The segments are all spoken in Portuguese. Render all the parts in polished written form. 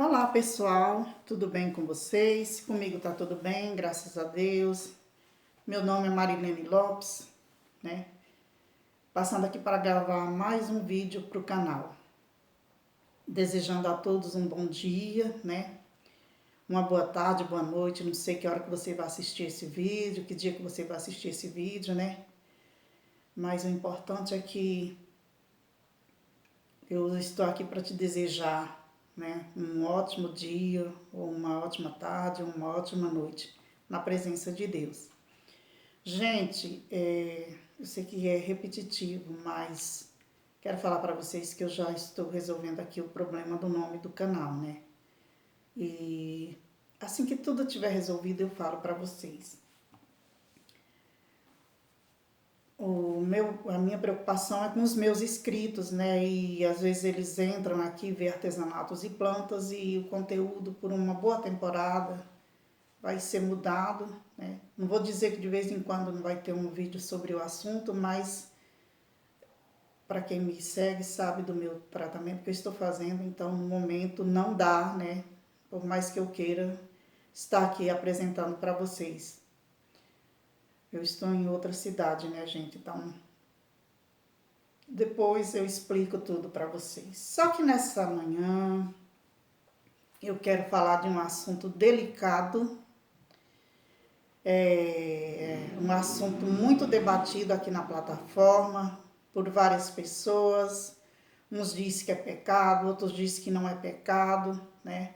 Olá pessoal, tudo bem com vocês? Comigo tá tudo bem, graças a Deus. Meu nome é Marilene Lopes, né? Passando aqui para gravar mais um vídeo para o canal. Desejando a todos um bom dia, né? Uma boa tarde, boa noite, não sei que hora que você vai assistir esse vídeo, que dia que você vai assistir esse vídeo, né? Mas o importante é que eu estou aqui para te desejar, né, um ótimo dia, ou uma ótima tarde, ou uma ótima noite, na presença de Deus. Gente, eu sei que é repetitivo, mas quero falar para vocês que eu já estou resolvendo aqui o problema do nome do canal, né? E assim que tudo estiver resolvido, eu falo para vocês. A minha preocupação é com os meus inscritos, né? E às vezes eles entram aqui ver artesanatos e plantas e o conteúdo por uma boa temporada vai ser mudado, né? Não vou dizer que de vez em quando não vai ter um vídeo sobre o assunto, mas para quem me segue sabe do meu tratamento que eu estou fazendo, então no momento não dá, né? Por mais que eu queira estar aqui apresentando para vocês. Eu estou em outra cidade, né, gente? Então depois eu explico tudo para vocês. Só que nessa manhã eu quero falar de um assunto delicado, um assunto muito debatido aqui na plataforma por várias pessoas. Uns dizem que é pecado, outros dizem que não é pecado, né?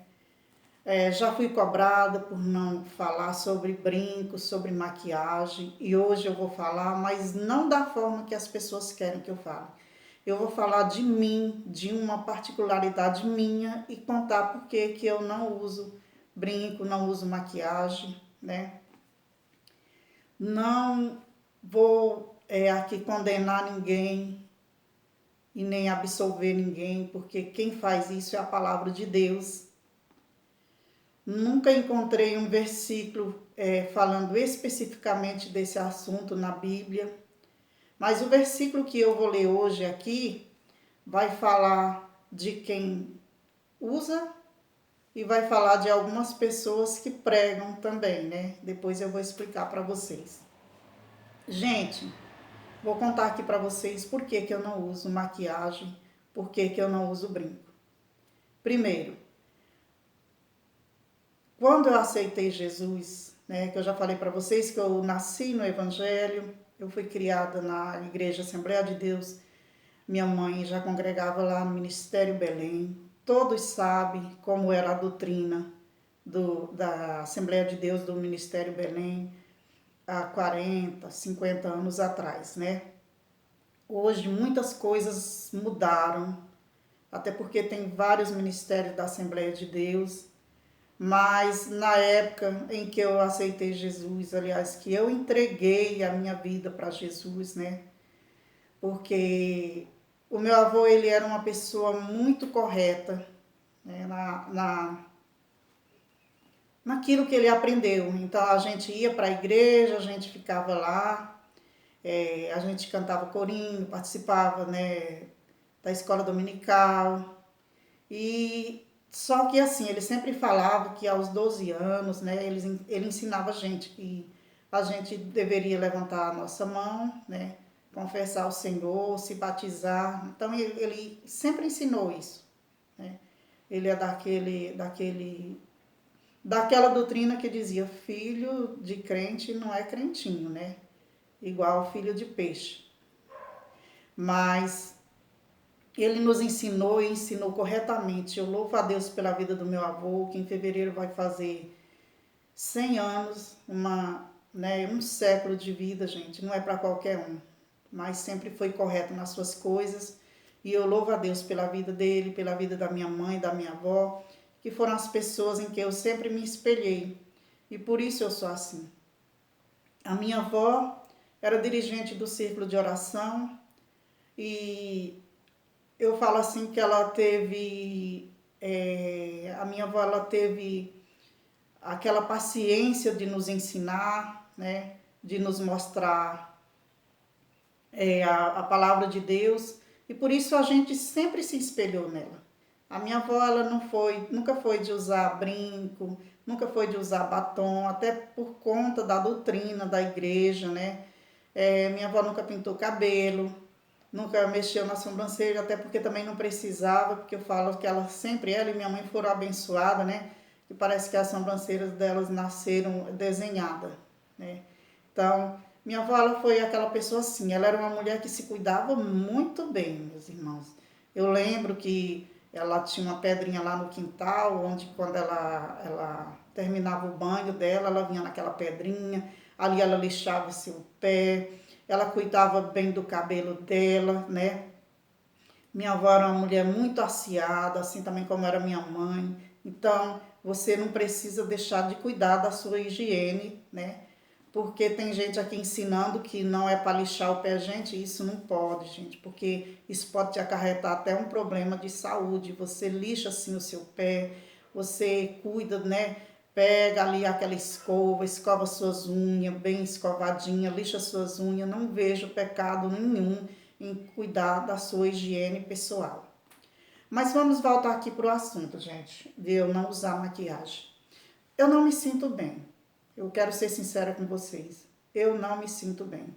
Já fui cobrada por não falar sobre brinco, sobre maquiagem, e hoje eu vou falar, mas não da forma que as pessoas querem que eu fale. Eu vou falar de mim, de uma particularidade minha e contar por que eu não uso brinco, não uso maquiagem, né? Não vou aqui condenar ninguém e nem absolver ninguém, porque quem faz isso é a palavra de Deus. Nunca encontrei um versículo falando especificamente desse assunto na Bíblia, mas o versículo que eu vou ler hoje aqui vai falar de quem usa e vai falar de algumas pessoas que pregam também, né? Depois eu vou explicar para vocês. Gente, vou contar aqui para vocês por que eu não uso maquiagem, por que eu não uso brinco. Primeiro, quando eu aceitei Jesus, né, que eu já falei para vocês que eu nasci no Evangelho, eu fui criada na Igreja Assembleia de Deus, minha mãe já congregava lá no Ministério Belém, todos sabem como era a doutrina da Assembleia de Deus do Ministério Belém há 40, 50 anos atrás, né? Hoje muitas coisas mudaram, até porque tem vários ministérios da Assembleia de Deus, mas na época em que eu aceitei Jesus, aliás, que eu entreguei a minha vida para Jesus, né? Porque o meu avô, ele era uma pessoa muito correta, né? Naquilo que ele aprendeu. Então a gente ia para a igreja, a gente ficava lá, a gente cantava corinho, participava, né, da escola dominical. E só que assim, ele sempre falava que aos 12 anos, né, ele ensinava a gente que a gente deveria levantar a nossa mão, né, confessar ao Senhor, se batizar. Então ele sempre ensinou isso, né? Ele é daquela doutrina que dizia filho de crente não é crentinho, né? Igual filho de peixe. Mas ele nos ensinou e ensinou corretamente. Eu louvo a Deus pela vida do meu avô, que em fevereiro vai fazer 100 anos, um século de vida, gente. Não é para qualquer um, mas sempre foi correto nas suas coisas. E eu louvo a Deus pela vida dele, pela vida da minha mãe, da minha avó, que foram as pessoas em que eu sempre me espelhei. E por isso eu sou assim. A minha avó era dirigente do círculo de oração e eu falo assim que ela teve, a minha avó, ela teve aquela paciência de nos ensinar, né, de nos mostrar a palavra de Deus, e por isso a gente sempre se espelhou nela. A minha avó, ela nunca foi de usar brinco, nunca foi de usar batom, até por conta da doutrina da igreja, né? Minha avó nunca pintou cabelo, nunca mexeu na sobrancelha, até porque também não precisava, porque eu falo que ela e minha mãe foram abençoadas, né? Que parece que as sobrancelhas delas nasceram desenhadas, né? Então, minha avó, ela foi aquela pessoa assim, ela era uma mulher que se cuidava muito bem, meus irmãos. Eu lembro que ela tinha uma pedrinha lá no quintal, onde quando ela terminava o banho dela, ela vinha naquela pedrinha, ali ela lixava seu pé, ela cuidava bem do cabelo dela, né? Minha avó era uma mulher muito aciada, assim também como era minha mãe. Então, você não precisa deixar de cuidar da sua higiene, né? Porque tem gente aqui ensinando que não é para lixar o pé. Gente, isso não pode, gente, porque isso pode te acarretar até um problema de saúde. Você lixa assim o seu pé, você cuida, né? Pega ali aquela escova, escova suas unhas bem escovadinha, lixa suas unhas. Não vejo pecado nenhum em cuidar da sua higiene pessoal. Mas vamos voltar aqui para o assunto, gente, de eu não usar maquiagem. Eu não me sinto bem. Eu quero ser sincera com vocês. Eu não me sinto bem.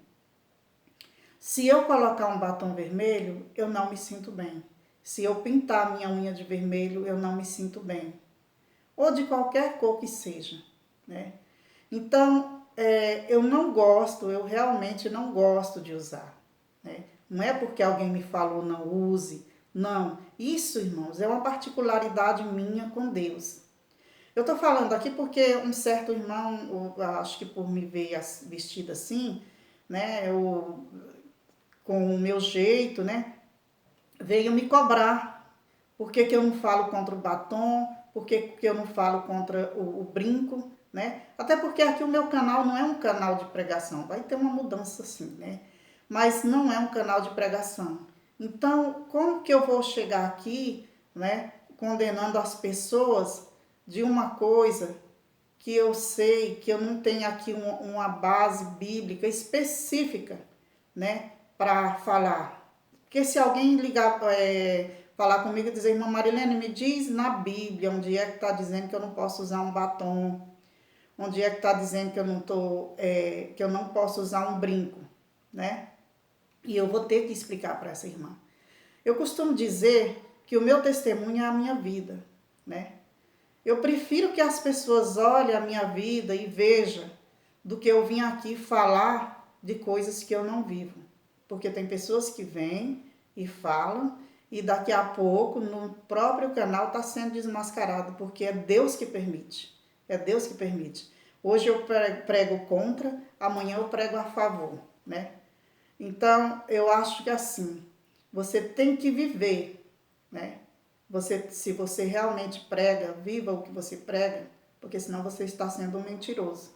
Se eu colocar um batom vermelho, eu não me sinto bem. Se eu pintar minha unha de vermelho, eu não me sinto bem. Ou de qualquer cor que seja, né? Então, eu não gosto, eu realmente não gosto de usar, né? Não é porque alguém me falou não use, não. Isso, irmãos, é uma particularidade minha com Deus. Eu tô falando aqui porque um certo irmão, acho que por me ver vestida assim, né, com o meu jeito, né, veio me cobrar. Por que eu não falo contra o batom? Por que eu não falo contra o brinco, né? Até porque aqui o meu canal não é um canal de pregação. Vai ter uma mudança sim, né? Mas não é um canal de pregação. Então, como que eu vou chegar aqui, né, condenando as pessoas de uma coisa que eu sei que eu não tenho aqui uma base bíblica específica, né, para falar? Porque se alguém ligar, falar comigo e dizer, irmã Marilene, me diz na Bíblia onde é que está dizendo que eu não posso usar um batom, onde é que está dizendo que eu não que eu não posso usar um brinco, né? E eu vou ter que explicar para essa irmã. Eu costumo dizer que o meu testemunho é a minha vida, né? Eu prefiro que as pessoas olhem a minha vida e vejam do que eu vim aqui falar de coisas que eu não vivo. Porque tem pessoas que vêm e falam e daqui a pouco no próprio canal está sendo desmascarado, porque é Deus que permite. É Deus que permite. Hoje eu prego contra, amanhã eu prego a favor, né? Então, eu acho que assim, você tem que viver, né? Se você realmente prega, viva o que você prega, porque senão você está sendo um mentiroso.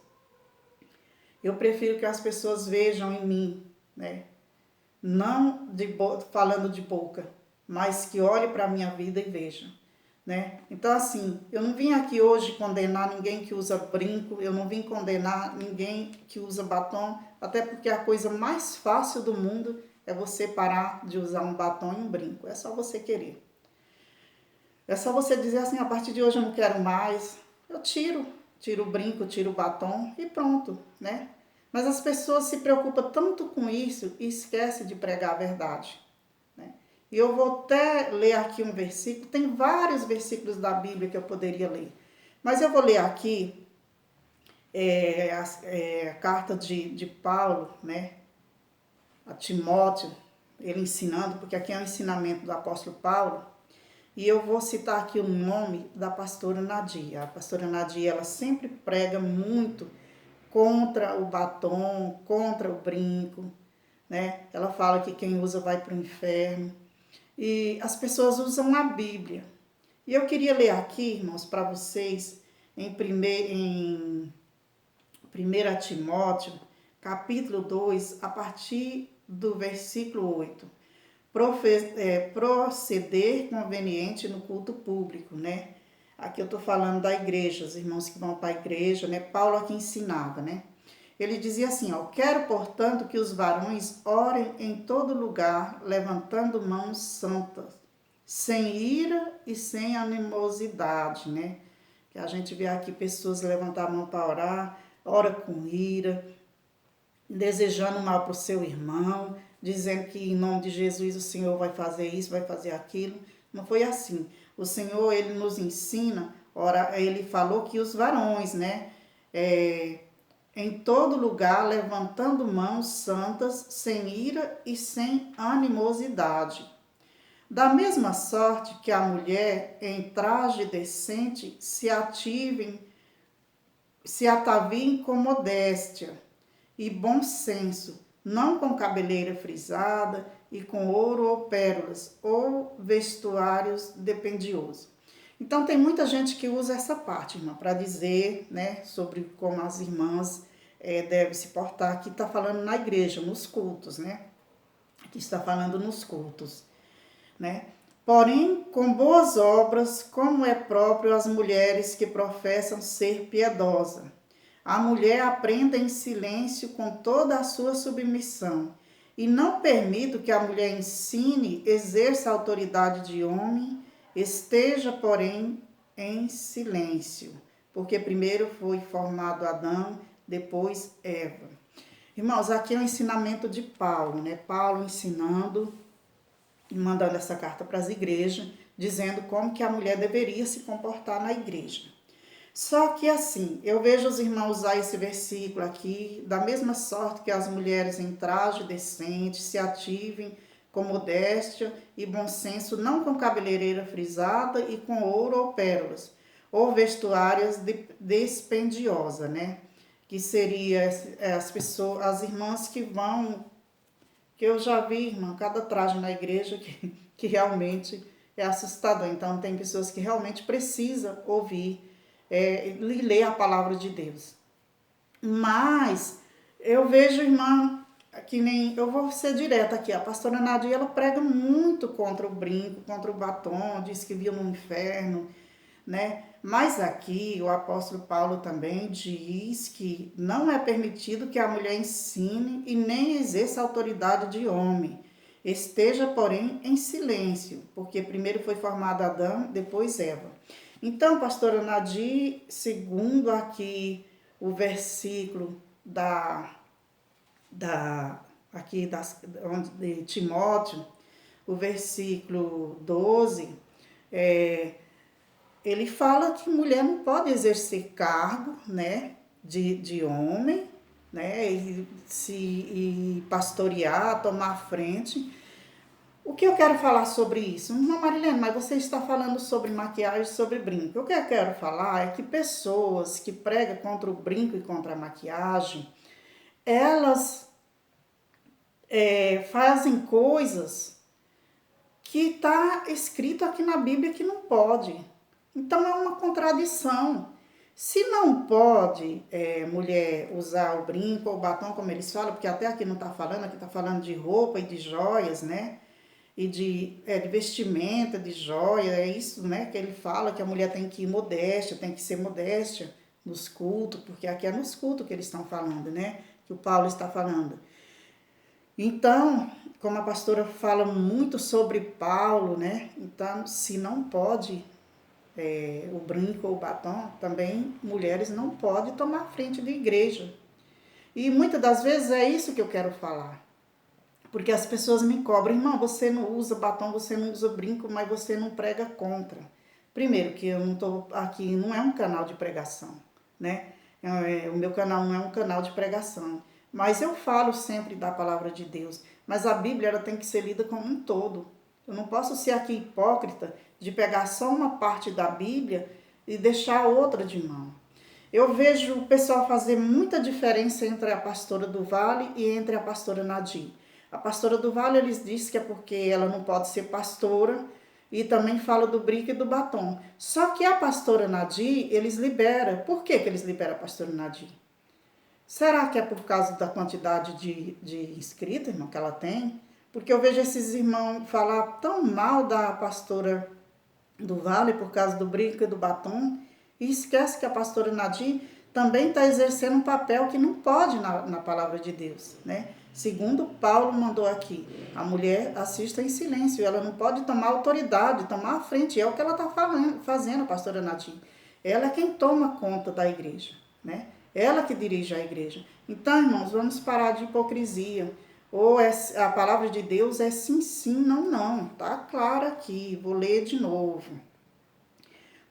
Eu prefiro que as pessoas vejam em mim, né? Não falando de boca, mas que olhe para a minha vida e vejam, né? Então, assim, eu não vim aqui hoje condenar ninguém que usa brinco, eu não vim condenar ninguém que usa batom, até porque a coisa mais fácil do mundo é você parar de usar um batom e um brinco. É só você querer. É só você dizer assim, a partir de hoje eu não quero mais. Eu tiro o brinco, tiro o batom e pronto, né? Mas as pessoas se preocupam tanto com isso e esquecem de pregar a verdade, né? E eu vou até ler aqui um versículo, tem vários versículos da Bíblia que eu poderia ler. Mas eu vou ler aqui a carta de Paulo, né? A Timóteo, ele ensinando, porque aqui é um ensinamento do apóstolo Paulo. E eu vou citar aqui o nome da pastora Nadia. A pastora Nadia, ela sempre prega muito contra o batom, contra o brinco, né? Ela fala que quem usa vai para o inferno. E as pessoas usam a Bíblia. E eu queria ler aqui, irmãos, para vocês, em 1 Timóteo, capítulo 2, a partir do versículo 8. Proceder conveniente no culto público, né? Aqui eu estou falando da igreja, os irmãos que vão para a igreja, né? Paulo aqui ensinava, né? Ele dizia assim, ó, quero, portanto, que os varões orem em todo lugar, levantando mãos santas, sem ira e sem animosidade, né? Que a gente vê aqui pessoas levantar a mão para orar, ora com ira, desejando mal para o seu irmão, dizendo que em nome de Jesus o Senhor vai fazer isso, vai fazer aquilo. Não foi assim. O Senhor, ele nos ensina, ora, ele falou que os varões, né? Em todo lugar, levantando mãos santas, sem ira e sem animosidade. Da mesma sorte que a mulher, em traje decente, se ataviem com modéstia e bom senso, não com cabeleira frisada e com ouro ou pérolas, ou vestuários dependiosos. Então, tem muita gente que usa essa parte, irmã, para dizer, né, sobre como as irmãs devem se portar. Aqui está falando na igreja, nos cultos, né? Aqui está falando nos cultos, né? Porém, com boas obras, como é próprio às mulheres que professam ser piedosa. A mulher aprenda em silêncio com toda a sua submissão, e não permito que a mulher ensine, exerça a autoridade de homem, esteja, porém, em silêncio, porque primeiro foi formado Adão, depois Eva. Irmãos, aqui é o ensinamento de Paulo, né? Paulo ensinando e mandando essa carta para as igrejas, dizendo como que a mulher deveria se comportar na igreja. Só que assim, eu vejo os irmãos usar esse versículo aqui, da mesma sorte que as mulheres em traje decente se ativem com modéstia e bom senso, não com cabeleireira frisada e com ouro ou pérolas, ou vestuários dispendiosa, né? Que seria as pessoas, as irmãs que vão, que eu já vi, irmã, cada traje na igreja que realmente é assustador. Então, tem pessoas que realmente precisam ouvir ler a palavra de Deus. Mas eu vejo, irmã, que nem, eu vou ser direta aqui, a pastora Nadia, ela prega muito contra o brinco, contra o batom, diz que viu no inferno, né? Mas aqui o apóstolo Paulo também diz que não é permitido que a mulher ensine e nem exerça autoridade de homem. Esteja, porém, em silêncio, porque primeiro foi formado Adão, depois Eva. Então, pastora Nadir, segundo aqui o versículo aqui de Timóteo, o versículo 12, ele fala que mulher não pode exercer cargo, né, de homem, né, e pastorear, tomar frente. O que eu quero falar sobre isso? Não, Marilene, mas você está falando sobre maquiagem, sobre brinco. O que eu quero falar é que pessoas que pregam contra o brinco e contra a maquiagem, elas fazem coisas que está escrito aqui na Bíblia que não pode. Então é uma contradição. Se não pode mulher usar o brinco ou o batom, como eles falam, porque até aqui não está falando, aqui está falando de roupa e de joias, né? E de vestimenta, de joia, é isso, né, que ele fala, que a mulher tem que ir modéstia, tem que ser modéstia nos cultos, porque aqui é nos cultos que eles estão falando, né, que o Paulo está falando. Então, como a pastora fala muito sobre Paulo, né, então, se não pode o brinco ou o batom, também mulheres não podem tomar frente de igreja. E muitas das vezes é isso que eu quero falar. Porque as pessoas me cobram, irmão, você não usa batom, você não usa brinco, mas você não prega contra. Primeiro, que eu não estou aqui, não é um canal de pregação, né? O meu canal não é um canal de pregação. Mas eu falo sempre da palavra de Deus. Mas a Bíblia ela tem que ser lida como um todo. Eu não posso ser aqui hipócrita de pegar só uma parte da Bíblia e deixar a outra de mão. Eu vejo o pessoal fazer muita diferença entre a pastora do Vale e entre a pastora Nadir. A pastora do Vale, eles dizem que é porque ela não pode ser pastora e também fala do brinco e do batom. Só que a pastora Nadir, eles liberam. Por que eles liberam a pastora Nadir? Será que é por causa da quantidade de inscritos, irmão, que ela tem? Porque eu vejo esses irmãos falar tão mal da pastora do Vale por causa do brinco e do batom e esquece que a pastora Nadir também está exercendo um papel que não pode na palavra de Deus, né? Segundo Paulo mandou aqui, a mulher assista em silêncio, ela não pode tomar autoridade, tomar a frente, é o que ela está fazendo, pastora Nadir. Ela é quem toma conta da igreja, né? Ela que dirige a igreja. Então, irmãos, vamos parar de hipocrisia. Ou a palavra de Deus é sim, sim, não, não. Tá claro aqui, vou ler de novo.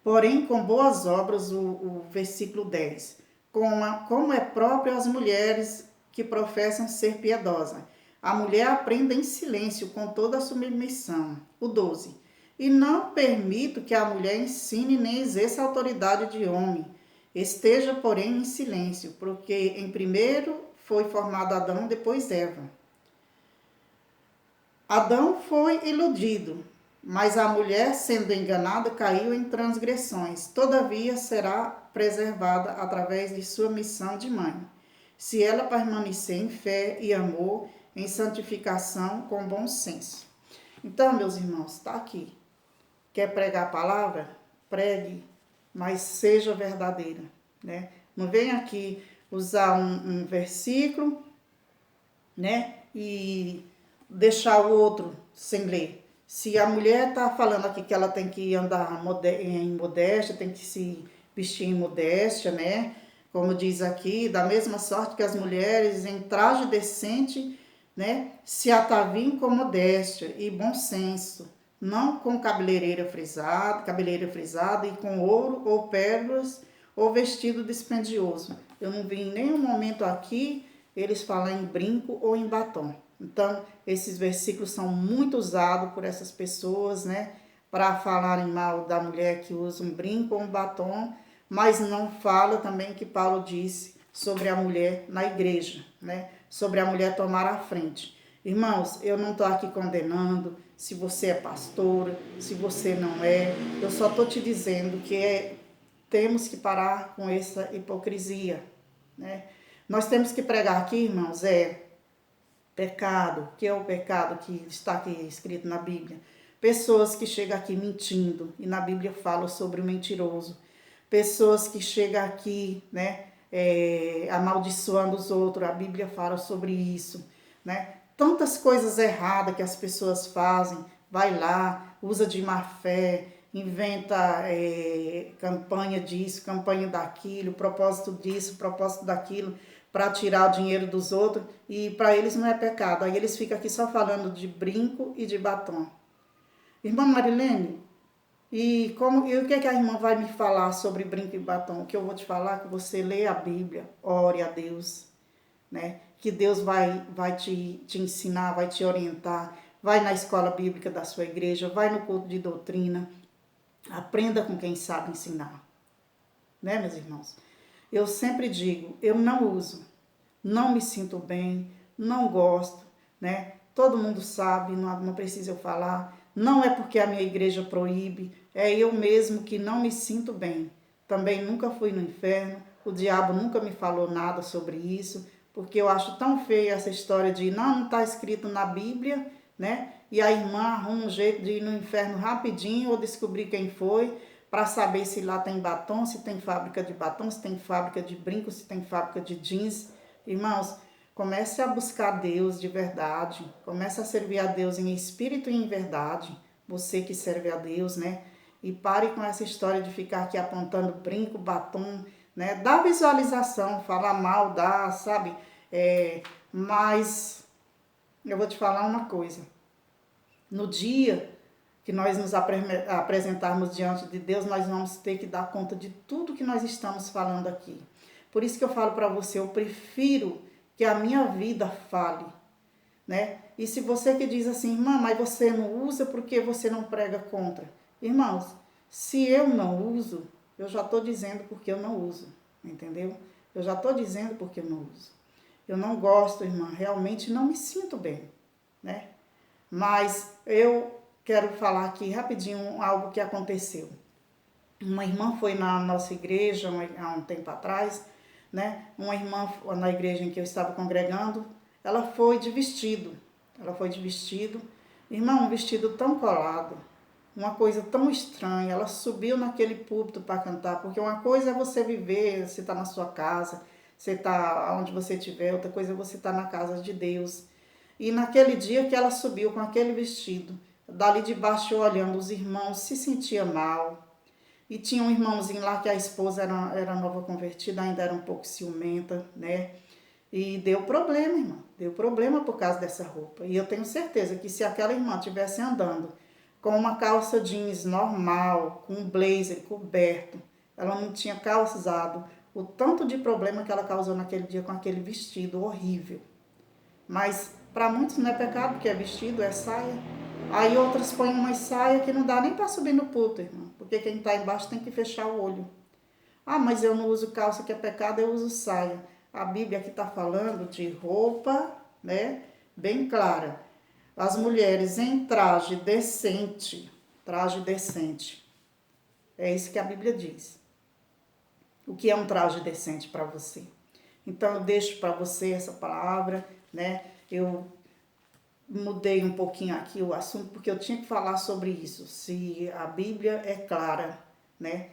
Porém, com boas obras, o versículo 10. Como é próprio às mulheres que professam ser piedosa. A mulher aprenda em silêncio, com toda a submissão. O 12. E não permito que a mulher ensine nem exerça a autoridade de homem. Esteja, porém, em silêncio, porque em primeiro foi formado Adão, depois Eva. Adão foi iludido, mas a mulher, sendo enganada, caiu em transgressões. Todavia, será preservada através de sua missão de mãe, se ela permanecer em fé e amor, em santificação, com bom senso. Então, meus irmãos, está aqui. Quer pregar a palavra? Pregue, mas seja verdadeira, né? Não venha aqui usar um versículo, né? E deixar o outro sem ler. Se a mulher está falando aqui que ela tem que andar em modéstia, tem que se vestir em modéstia, né? Como diz aqui, da mesma sorte que as mulheres em traje decente, né? Se ataviem com modéstia e bom senso, não com cabeleira frisada e com ouro ou pérolas ou vestido dispendioso. Eu não vi em nenhum momento aqui eles falar em brinco ou em batom. Então, esses versículos são muito usados por essas pessoas, né? Para falarem mal da mulher que usa um brinco ou um batom, mas não fala também que Paulo disse sobre a mulher na igreja, né? Sobre a mulher tomar a frente. Irmãos, eu não estou aqui condenando se você é pastora, se você não é. Eu só estou te dizendo que temos que parar com essa hipocrisia, né? Nós temos que pregar aqui, irmãos, pecado, que é o pecado que está aqui escrito na Bíblia. Pessoas que chegam aqui mentindo, e na Bíblia fala sobre o mentiroso. Pessoas que chegam aqui, né, amaldiçoando os outros, a Bíblia fala sobre isso, né? Tantas coisas erradas que as pessoas fazem, vai lá, usa de má fé, inventa campanha disso, campanha daquilo, propósito disso, propósito daquilo, para tirar o dinheiro dos outros, e para eles não é pecado. Aí eles ficam aqui só falando de brinco e de batom. Irmã Marilene, e o que a irmã vai me falar sobre brinco e batom? O que eu vou te falar é que você lê a Bíblia, ore a Deus, né? Que Deus vai te ensinar, vai te orientar, vai na escola bíblica da sua igreja, vai no culto de doutrina, aprenda com quem sabe ensinar, né, meus irmãos? Eu sempre digo, eu não uso, não me sinto bem, não gosto, né? Todo mundo sabe, não precisa eu falar. Não é porque a minha igreja proíbe, é eu mesmo que não me sinto bem. Também nunca fui no inferno, o diabo nunca me falou nada sobre isso, porque eu acho tão feia essa história de não está escrito na Bíblia, né? E a irmã arruma um jeito de ir no inferno rapidinho ou descobrir quem foi, para saber se lá tem batom, se tem fábrica de batom, se tem fábrica de brinco, se tem fábrica de jeans. Irmãos, comece a buscar Deus de verdade, comece a servir a Deus em espírito e em verdade, você que serve a Deus, né? E pare com essa história de ficar aqui apontando brinco, batom, né? Dá visualização, falar mal, dá, sabe? Mas eu vou te falar uma coisa. No dia que nós nos apresentarmos diante de Deus, nós vamos ter que dar conta de tudo que nós estamos falando aqui. Por isso que eu falo para você, eu prefiro que a minha vida fale, né? E se você que diz assim, irmã, mas você não usa porque você não prega contra. Irmãos, se eu não uso, eu já estou dizendo porque eu não uso, entendeu? Eu já estou dizendo porque eu não uso. Eu não gosto, irmã, realmente não me sinto bem, né? Mas eu quero falar aqui rapidinho algo que aconteceu. Uma irmã foi na nossa igreja há um tempo atrás, né? Uma irmã na igreja em que eu estava congregando, ela foi de vestido. Irmão, um vestido tão colado, uma coisa tão estranha. Ela subiu naquele púlpito para cantar, porque uma coisa é você viver, você está na sua casa, você tá onde você estiver, outra coisa é você tá na casa de Deus. E naquele dia que ela subiu com aquele vestido, dali de baixo olhando os irmãos, se sentia mal. E tinha um irmãozinho lá que a esposa era nova convertida, ainda era um pouco ciumenta, né? E deu problema, irmã. Deu problema por causa dessa roupa. E eu tenho certeza que se aquela irmã estivesse andando com uma calça jeans normal, com um blazer coberto, ela não tinha causado o tanto de problema que ela causou naquele dia com aquele vestido horrível. Mas para muitos não é pecado, porque é vestido, é saia. Aí outras põem uma saia que não dá nem para subir no púlpito, irmão. Porque quem está embaixo tem que fechar o olho. Ah, mas eu não uso calça que é pecado, eu uso saia. A Bíblia aqui está falando de roupa, né? Bem clara. As mulheres em traje decente. Traje decente. É isso que a Bíblia diz. O que é um traje decente para você? Então eu deixo para você essa palavra, né? Eu mudei um pouquinho aqui o assunto porque eu tinha que falar sobre isso. Se a Bíblia é clara, né?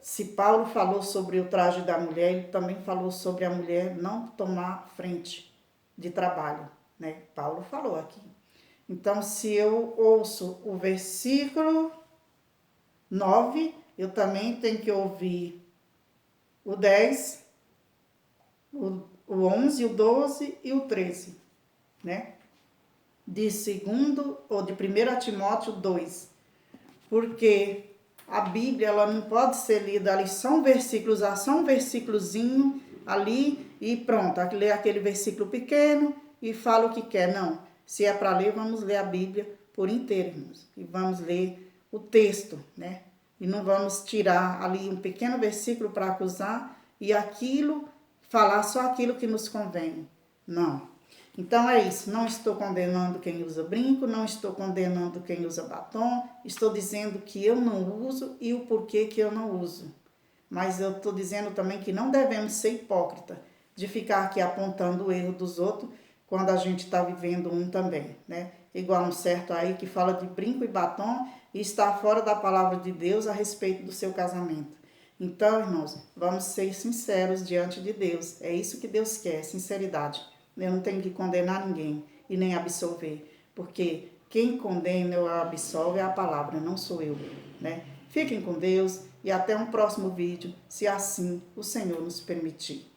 Se Paulo falou sobre o traje da mulher, ele também falou sobre a mulher não tomar frente de trabalho, né? Paulo falou aqui. Então, se eu ouço o versículo 9, eu também tenho que ouvir o 10, o 11, o 12 e o 13, né? De segundo ou de 1 Timóteo 2. Porque a Bíblia, ela não pode ser lida ali só um versículo, usar só um versículozinho ali e pronto, ler aquele versículo pequeno e fala o que quer. Não, se é para ler, vamos ler a Bíblia por inteiro, irmãos. E vamos ler o texto, né? E não vamos tirar ali um pequeno versículo para acusar e aquilo, falar só aquilo que nos convém. Não. Então é isso, não estou condenando quem usa brinco, não estou condenando quem usa batom, estou dizendo que eu não uso e o porquê que eu não uso. Mas eu estou dizendo também que não devemos ser hipócrita de ficar aqui apontando o erro dos outros quando a gente está vivendo um também, né? Igual um certo aí que fala de brinco e batom e está fora da palavra de Deus a respeito do seu casamento. Então, irmãos, vamos ser sinceros diante de Deus. É isso que Deus quer, sinceridade. Eu não tenho que condenar ninguém e nem absolver, porque quem condena ou absolve é a palavra, não sou eu, né? Fiquem com Deus e até um próximo vídeo, se assim o Senhor nos permitir.